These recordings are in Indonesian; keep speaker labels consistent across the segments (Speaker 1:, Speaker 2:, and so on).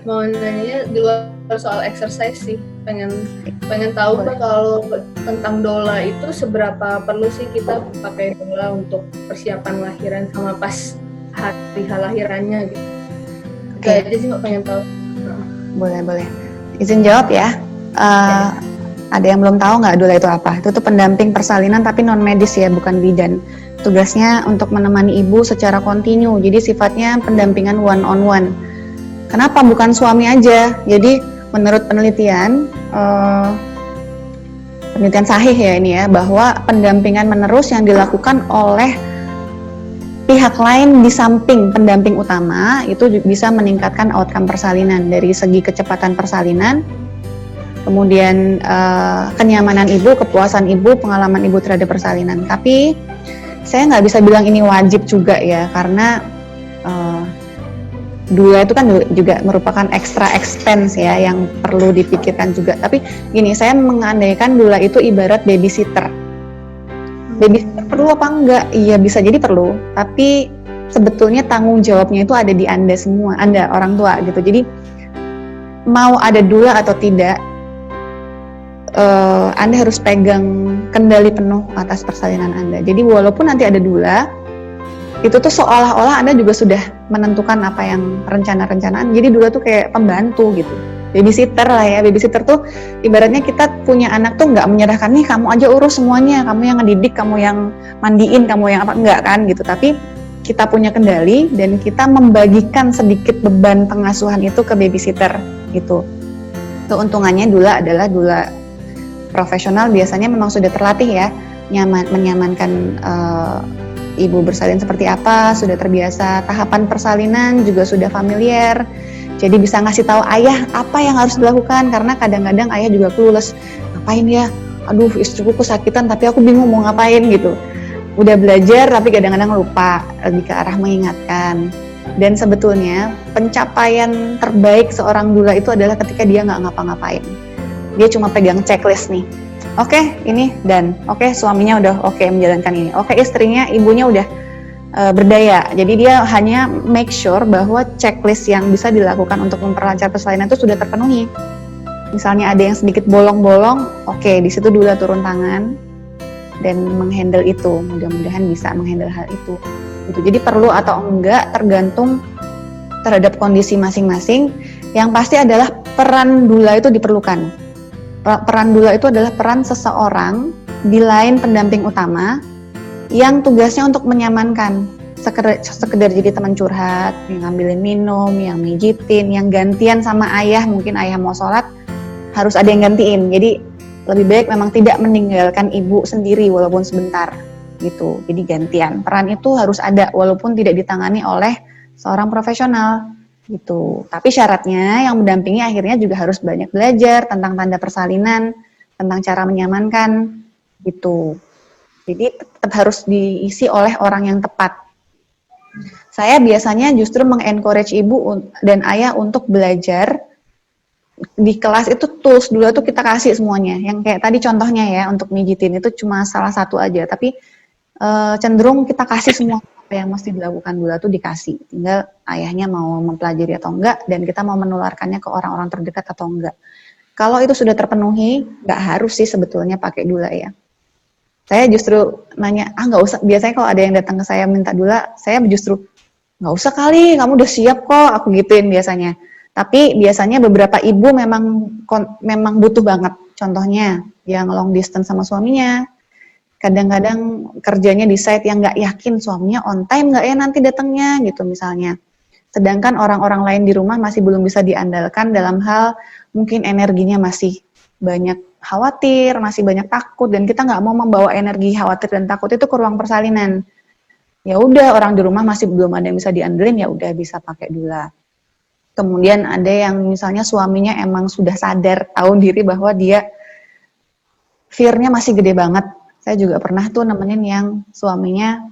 Speaker 1: mau nanya di luar soal exercise sih, pengen tahu Mbak kalau tentang doula itu seberapa perlu sih kita pakai doula untuk persiapan lahiran sama pas hari lahirannya gitu. Itu aja sih Mbak pengen tahu.
Speaker 2: Boleh. Izin jawab ya. Ada yang belum tahu nggak doula itu apa? Itu tuh pendamping persalinan tapi non medis ya, bukan bidan. Tugasnya untuk menemani ibu secara kontinu. Jadi sifatnya pendampingan one on one. Kenapa bukan suami aja? Jadi menurut penelitian sahih ya ini ya, bahwa pendampingan menerus yang dilakukan oleh pihak lain di samping pendamping utama itu bisa meningkatkan outcome persalinan dari segi kecepatan persalinan, kemudian kenyamanan ibu, kepuasan ibu, pengalaman ibu terhadap persalinan. Tapi saya nggak bisa bilang ini wajib juga ya, karena doula itu kan juga merupakan extra expense ya yang perlu dipikirkan juga. Tapi gini, saya mengandaikan doula itu ibarat babysitter. Babysitter perlu apa enggak? Iya bisa jadi perlu, tapi sebetulnya tanggung jawabnya itu ada di Anda semua, Anda orang tua gitu. Jadi mau ada doula atau tidak, Anda harus pegang kendali penuh atas persalinan Anda. Jadi walaupun nanti ada doula, itu tuh seolah-olah Anda juga sudah menentukan apa yang rencana-rencanaan. Jadi doula tuh kayak pembantu gitu, babysitter lah ya. Babysitter tuh ibaratnya kita punya anak tuh nggak menyerahkan nih kamu aja urus semuanya, kamu yang ngedidik, kamu yang mandiin, kamu yang apa, enggak kan gitu. Tapi kita punya kendali dan kita membagikan sedikit beban pengasuhan itu ke babysitter gitu. Keuntungannya doula adalah doula profesional biasanya memang sudah terlatih ya, menyamankan ibu bersalin seperti apa, sudah terbiasa tahapan persalinan, juga sudah familiar. Jadi bisa ngasih tahu ayah apa yang harus dilakukan, karena kadang-kadang ayah juga clueless, ngapain ya, aduh istriku kesakitan tapi aku bingung mau ngapain gitu. Udah belajar tapi kadang-kadang lupa, lebih ke arah mengingatkan. Dan sebetulnya pencapaian terbaik seorang doula itu adalah ketika dia nggak ngapa-ngapain. Dia cuma pegang checklist nih. Oke, ini dan oke, suaminya udah oke menjalankan ini. Oke, istrinya, ibunya udah berdaya. Jadi dia hanya make sure bahwa checklist yang bisa dilakukan untuk memperlancar persalinan itu sudah terpenuhi. Misalnya ada yang sedikit bolong-bolong, oke, di situ doula turun tangan dan menghandle itu. Mudah-mudahan bisa menghandle hal itu. Gitu. Jadi perlu atau enggak tergantung terhadap kondisi masing-masing. Yang pasti adalah peran doula itu diperlukan. Peran doula itu adalah peran seseorang di lain pendamping utama yang tugasnya untuk menyamankan, sekedar jadi teman curhat, yang ngambilin minum, yang mijitin, yang gantian sama ayah, mungkin ayah mau sholat harus ada yang gantiin. Jadi lebih baik memang tidak meninggalkan ibu sendiri walaupun sebentar gitu. Jadi gantian, peran itu harus ada walaupun tidak ditangani oleh seorang profesional gitu. Tapi syaratnya yang mendampingi akhirnya juga harus banyak belajar tentang tanda persalinan, tentang cara menyamankan gitu. Jadi tetap harus diisi oleh orang yang tepat. Saya biasanya justru mengencourage ibu dan ayah untuk belajar. Di kelas itu tools dulu tuh kita kasih semuanya. Yang kayak tadi contohnya ya, untuk mijitin itu cuma salah satu aja, tapi cenderung kita kasih semua apa yang mesti dilakukan dulu tuh dikasih, tinggal ayahnya mau mempelajari atau enggak, dan kita mau menularkannya ke orang-orang terdekat atau enggak. Kalau itu sudah terpenuhi, nggak harus sih sebetulnya pakai doula ya. Saya justru nanya, nggak usah. Biasanya kalau ada yang datang ke saya minta doula, saya justru nggak usah kali, kamu udah siap kok, aku gituin biasanya. Tapi biasanya beberapa ibu memang butuh banget. Contohnya yang long distance sama suaminya, kadang-kadang kerjanya di site yang nggak yakin suaminya on time nggak ya nanti datangnya gitu misalnya. Sedangkan orang-orang lain di rumah masih belum bisa diandalkan dalam hal mungkin energinya masih banyak khawatir, masih banyak takut, dan kita nggak mau membawa energi khawatir dan takut itu ke ruang persalinan. Ya udah, orang di rumah masih belum ada yang bisa diandelin, ya udah bisa pakai doula. Kemudian ada yang misalnya suaminya emang sudah sadar, tahu diri bahwa dia fear-nya masih gede banget. Saya juga pernah tuh nemenin yang suaminya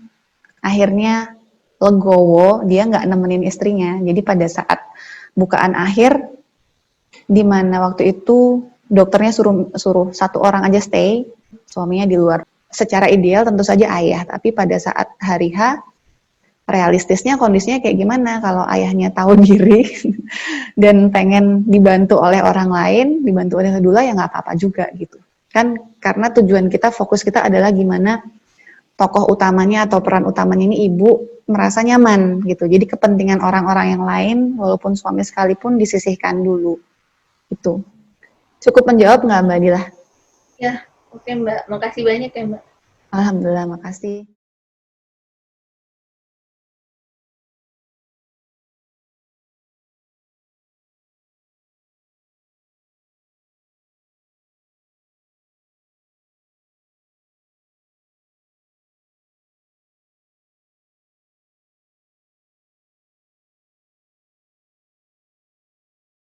Speaker 2: akhirnya legowo, dia nggak nemenin istrinya. Jadi pada saat bukaan akhir, di mana waktu itu dokternya suruh satu orang aja stay, suaminya di luar. Secara ideal tentu saja ayah, tapi pada saat hari H, realistisnya kondisinya kayak gimana kalau ayahnya tahu diri dan pengen dibantu oleh orang lain, dibantu oleh doula ya nggak apa-apa juga gitu. Kan karena tujuan kita, fokus kita adalah gimana tokoh utamanya atau peran utamanya ini ibu merasa nyaman gitu. Jadi kepentingan orang-orang yang lain walaupun suami sekalipun disisihkan dulu. Itu. Cukup menjawab nggak Mbak Dila?
Speaker 1: Ya, oke Mbak. Makasih banyak ya Mbak.
Speaker 2: Alhamdulillah, makasih.